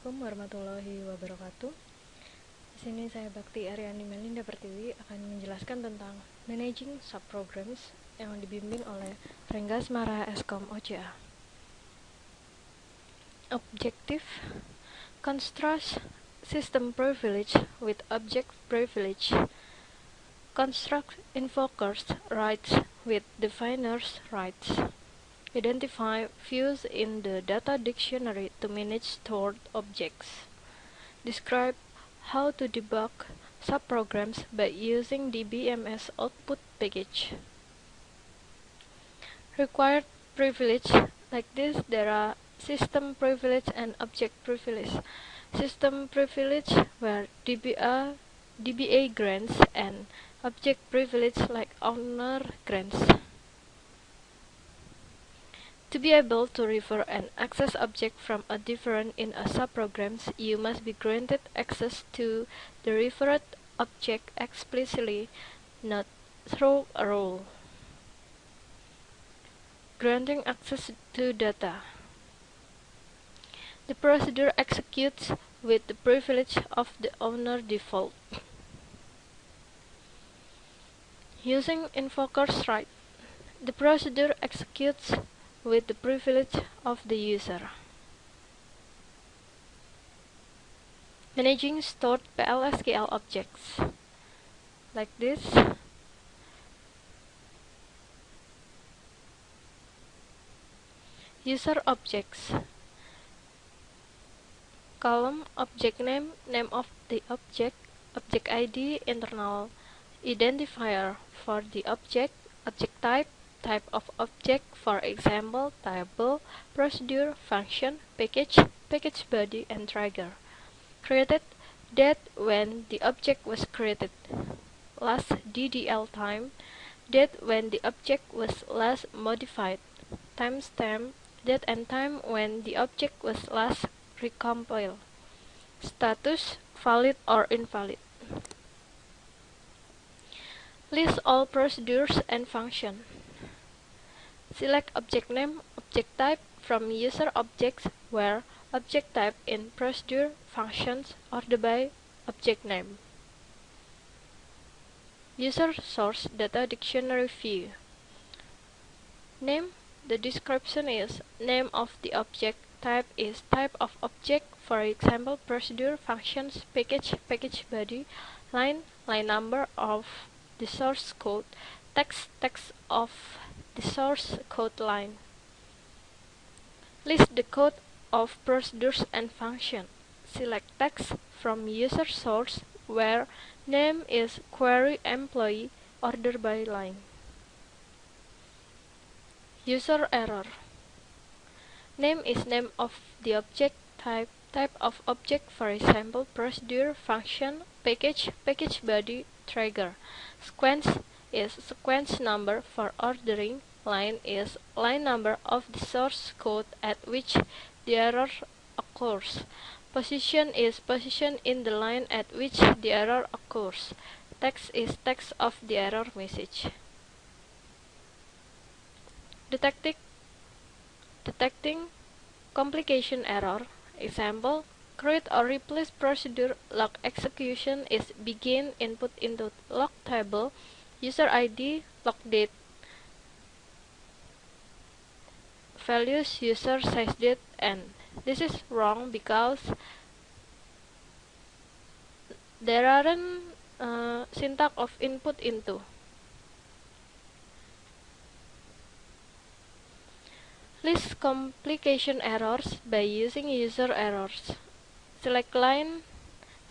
Assalamualaikum warahmatullahi wabarakatuh. Di sini saya Bakti Aryani Melinda Pertiwi akan menjelaskan tentang Managing Subprograms yang dibimbing oleh Renggas Mara Eskom OCA. Objective: construct system privilege with object privilege. Construct invokers' rights with definers' rights. Identify views in the data dictionary to manage stored objects. Describe how to debug subprograms by using DBMS output package. Required privilege: like this, there are system privilege and object privilege. System privilege where DBA grants and object privilege like owner grants. To be able to refer and access object from a different in a subprograms, you must be granted access to the referred object explicitly, not through a rule. Granting access to data. The procedure executes with the privilege of the owner default. Using invoker's right. The procedure executes with the privilege of the user. Managing stored PLSQL objects. Like this. User objects. Column object name, name of the object, object ID, internal identifier for the object, object type, type of object, for example, table, procedure, function, package, package body, and trigger. Created date when the object was created. Last DDL time, date when the object was last modified. Timestamp, date and time when the object was last recompiled. Status, valid or invalid. List all procedures and functions. Select object name, object type from user objects where object type in procedure functions ordered by object name. User source data dictionary view. Name, the description is name of the object, type is type of object, for example procedure, functions, package, package body, line, line number of the source code, text, text of the source code line. List the code of procedures and function. Select text from user source where name is query employee order by line. User error. Name is name of the object, type, type of object, for example procedure, function, package, package body, trigger. Sequence is sequence number for ordering, line is line number of the source code at which the error occurs. Position is position in the line at which the error occurs. Text is text of the error message. Detecting complication error. Example, create or replace procedure log execution is begin input into log table, user ID, log date, values user size date end. This is wrong because there aren't syntax of input into. List complication errors by using user errors. Select line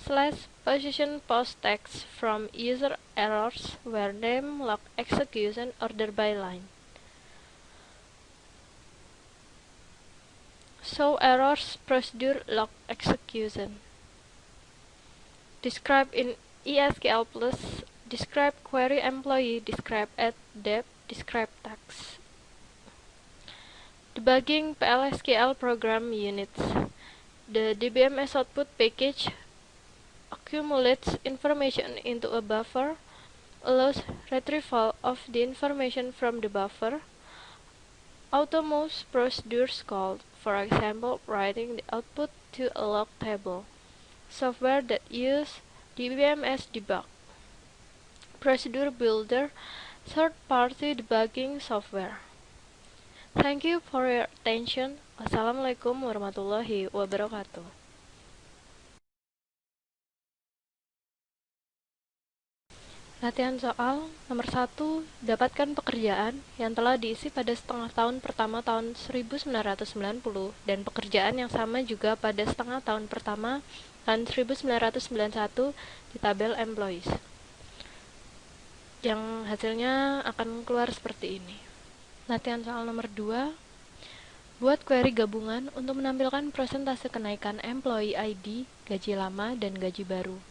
/ position post text from user errors where name log execution order by line. Show errors procedure log execution. Describe in ESQL Plus. Describe query employee. Describe add depth. Describe tax. Debugging PLSQL program units. The DBMS output package accumulates information into a buffer, allows retrieval of the information from the buffer, automates procedures called, for example, writing the output to a log table. Software that use DBMS debug. Procedure builder, third-party debugging software. Thank you for your attention. Wassalamualaikum warahmatullahi wabarakatuh. Latihan soal nomor 1, dapatkan pekerjaan yang telah diisi pada setengah tahun pertama tahun 1990 dan pekerjaan yang sama juga pada setengah tahun pertama tahun 1991 di tabel employees. Yang hasilnya akan keluar seperti ini. Latihan soal nomor 2, buat query gabungan untuk menampilkan persentase kenaikan employee ID, gaji lama, dan gaji baru.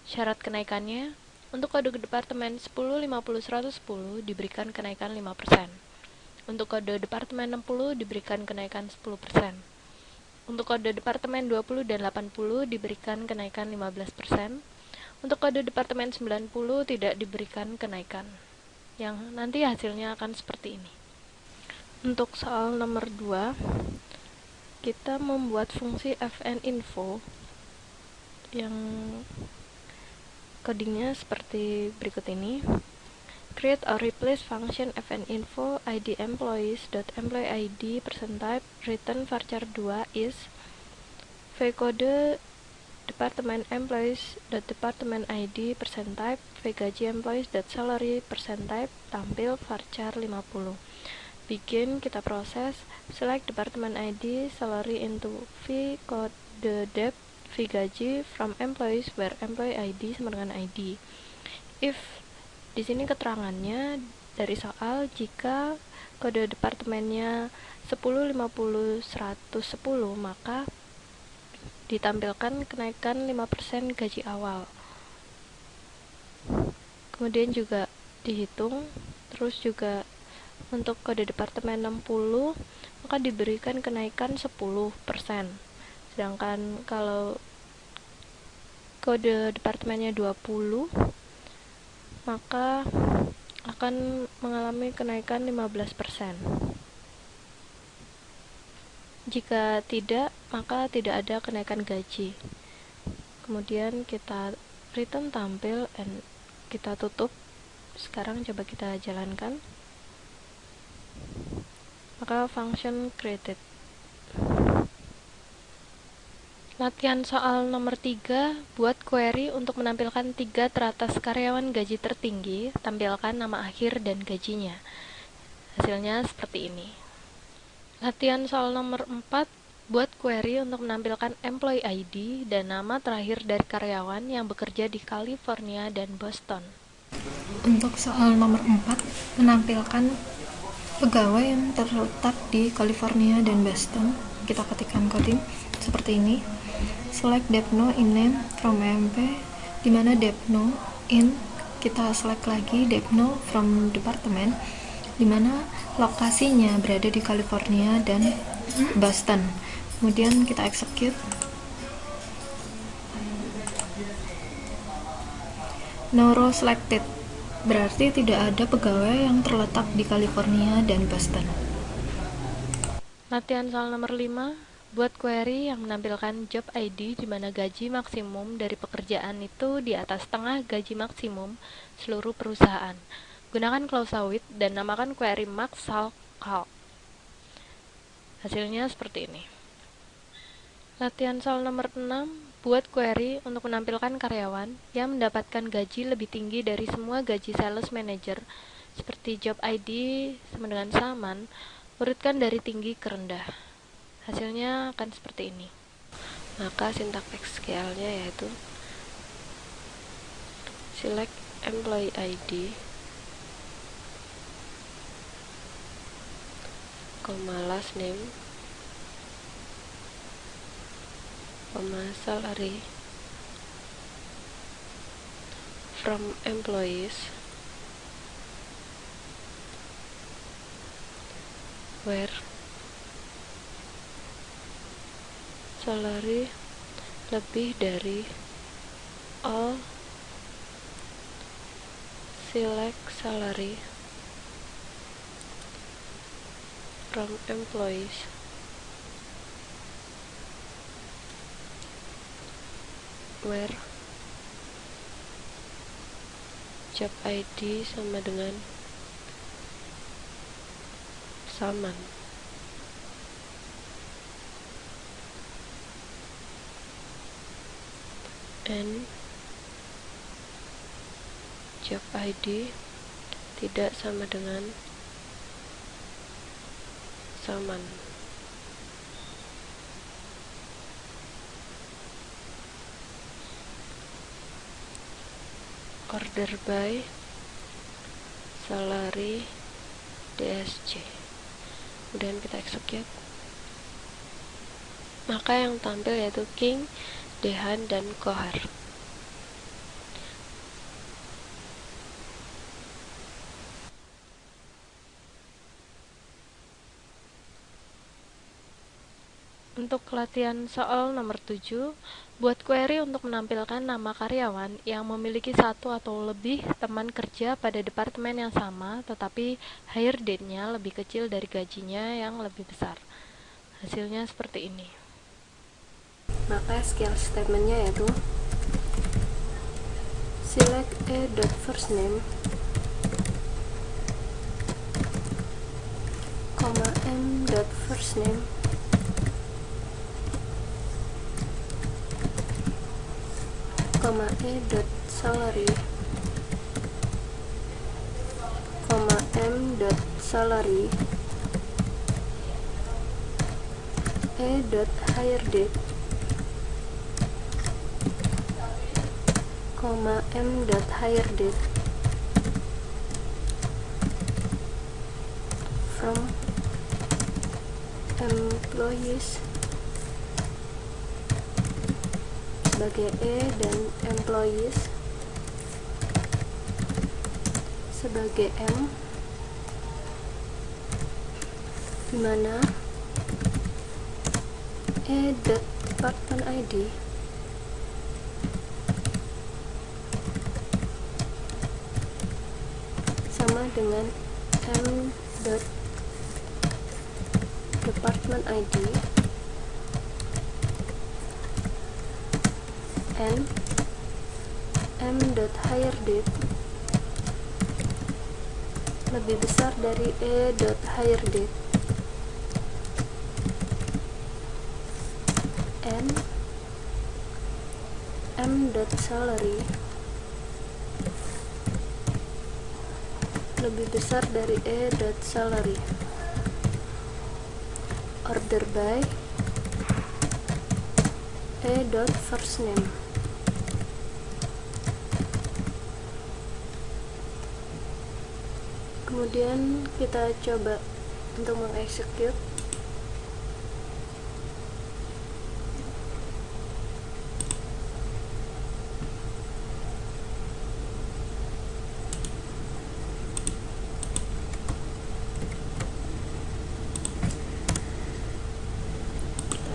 Syarat kenaikannya, untuk kode departemen 10, 50, 110 diberikan kenaikan 5%. Untuk kode departemen 60 diberikan kenaikan 10%. Untuk kode departemen 20 dan 80 diberikan kenaikan 15%. Untuk kode departemen 90 tidak diberikan kenaikan. Yang nanti hasilnya akan seperti ini. Untuk soal nomor 2, kita membuat fungsi fninfo yang codingnya seperti berikut ini. Create or replace function fninfo id employees.employee id %type return varchar 2 is v kode departemen employees.department id %type v gaji employees.salary %type tampil varchar 50. Begin, kita proses. Select department id salary into v kode dep v gaji from employees where employee ID sama dengan ID. If di sini keterangannya dari soal, jika kode departemennya 10, 50, 110 maka ditampilkan kenaikan 5% gaji awal. Kemudian juga dihitung, terus juga untuk kode departemen 60 maka diberikan kenaikan 10%. Sedangkan kalau kode departemennya 20 maka akan mengalami kenaikan 15%. Jika tidak, maka tidak ada kenaikan gaji. Kemudian kita return tampil dan kita tutup. Sekarang coba kita jalankan. Maka function created. Latihan soal nomor 3, buat query untuk menampilkan 3 teratas karyawan gaji tertinggi, tampilkan nama akhir dan gajinya. Hasilnya seperti ini. Latihan soal nomor 4, buat query untuk menampilkan employee ID dan nama terakhir dari karyawan yang bekerja di California dan Boston. Untuk soal nomor 4, menampilkan pegawai yang terletak di California dan Boston. Kita ketikkan coding seperti ini. Select Depno in name from MP, dimana Depno in kita select lagi Depno from department, dimana lokasinya berada di California dan Boston. Kemudian kita execute. No row selected, berarti tidak ada pegawai yang terletak di California dan Boston. Latihan soal nomor 5, buat query yang menampilkan job ID di mana gaji maksimum dari pekerjaan itu di atas setengah gaji maksimum seluruh perusahaan. Gunakan klausa with dan namakan query max sal cal. Hasilnya seperti ini. Latihan soal nomor 6, buat query untuk menampilkan karyawan yang mendapatkan gaji lebih tinggi dari semua gaji sales manager seperti job ID sama dengan saman, urutkan dari tinggi ke rendah. Hasilnya akan seperti ini. Maka sintak SQL-nya yaitu select employee ID, last name, salary from employees where salary lebih dari all, select salary from employees where job ID sama dengan Salman. And job ID tidak sama dengan Salman. Order by salary DSC. Kemudian kita execute. Maka yang tampil yaitu King, Dehan, dan Kohar. Untuk latihan soal nomor 7, buat query untuk menampilkan nama karyawan yang memiliki satu atau lebih teman kerja pada departemen yang sama, tetapi hire date-nya lebih kecil dari gajinya yang lebih besar. Hasilnya seperti ini. Maka skill statement-nya yaitu select a.firstname, m.firstname, a.salary, m.salary, a.hiredate, m.hiredate, from employees sebagai E dan employees sebagai M, di mana department ID sama dengan department ID and m.hiredate lebih besar dari e.hiredate and m.salary lebih besar dari e.salary. Order by a.firstname. Kemudian kita coba untuk mengexecute.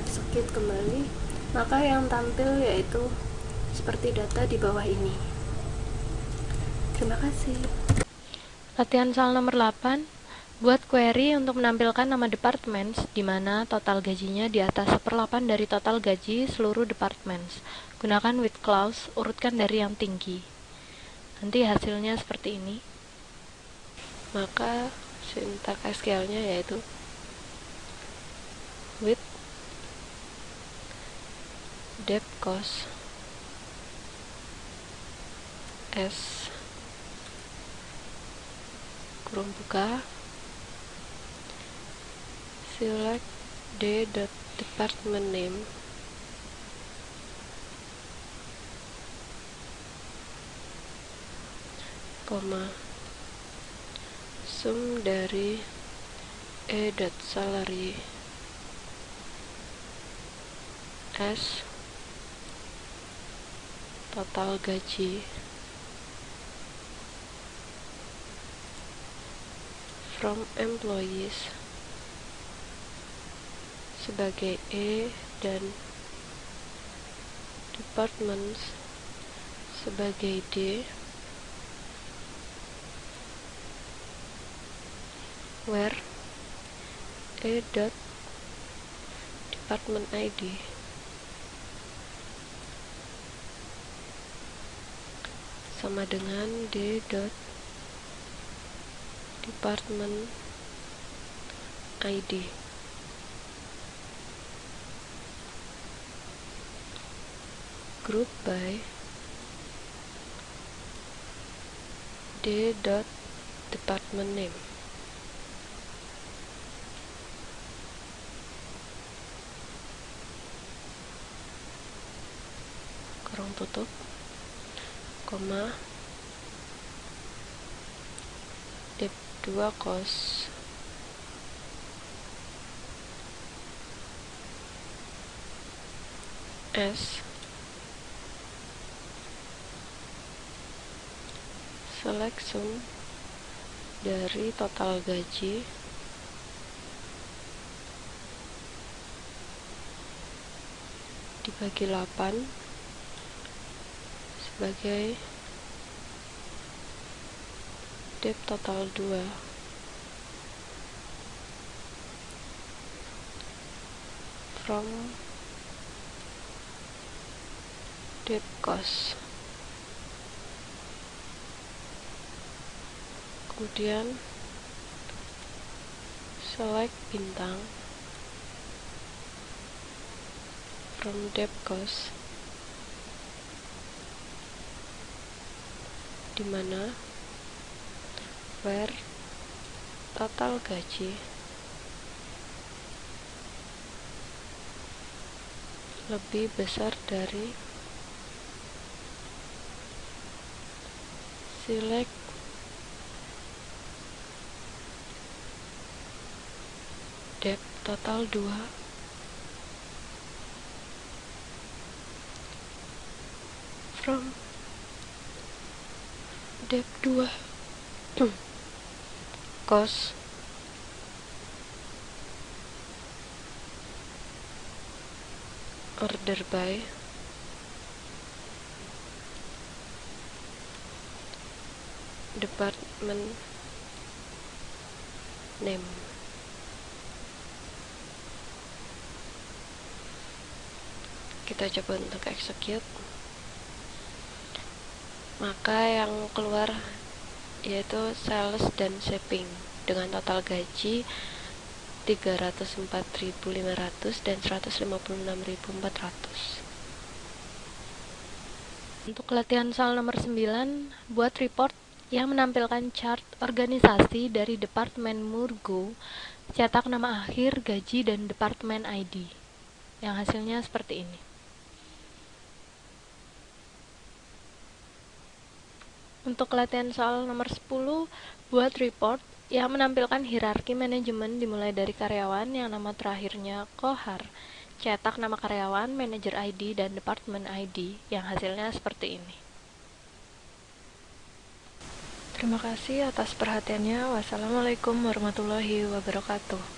Execute kembali, maka yang tampil yaitu seperti data di bawah ini. Terima kasih. Latihan soal nomor 8, buat query untuk menampilkan nama departments di mana total gajinya di atas 1/8 dari total gaji seluruh departments. Gunakan with clause, urutkan dari yang tinggi. Nanti hasilnya seperti ini. Maka sintak SQL-nya yaitu with depth cost S kurung buka select d.department name koma sum dari e.salary S total gaji from employees sebagai E dan departments sebagai D, where E dot department ID sama dengan d dot department ID. Group by d dot department name. Kurung tutup, koma, dep2 cos S select sum dari total gaji dibagi 8 sebagai dep total 2 from dep cost. Kemudian select bintang from dep cost, dimana where total gaji lebih besar dari select dep total 2 from dep 2 cost order by department name. Kita coba untuk execute, maka yang keluar yaitu sales dan shipping dengan total gaji 304.500 dan 156.400. Untuk latihan soal nomor 9, buat report yang menampilkan chart organisasi dari Departemen Murgo, cetak nama akhir, gaji, dan Departemen ID. Yang hasilnya seperti ini. Untuk latihan soal nomor 10, buat report yang menampilkan hierarki manajemen dimulai dari karyawan yang nama terakhirnya Kohar, cetak nama karyawan, manajer ID, dan departemen ID. Yang hasilnya seperti ini. Terima kasih atas perhatiannya. Wassalamualaikum warahmatullahi wabarakatuh.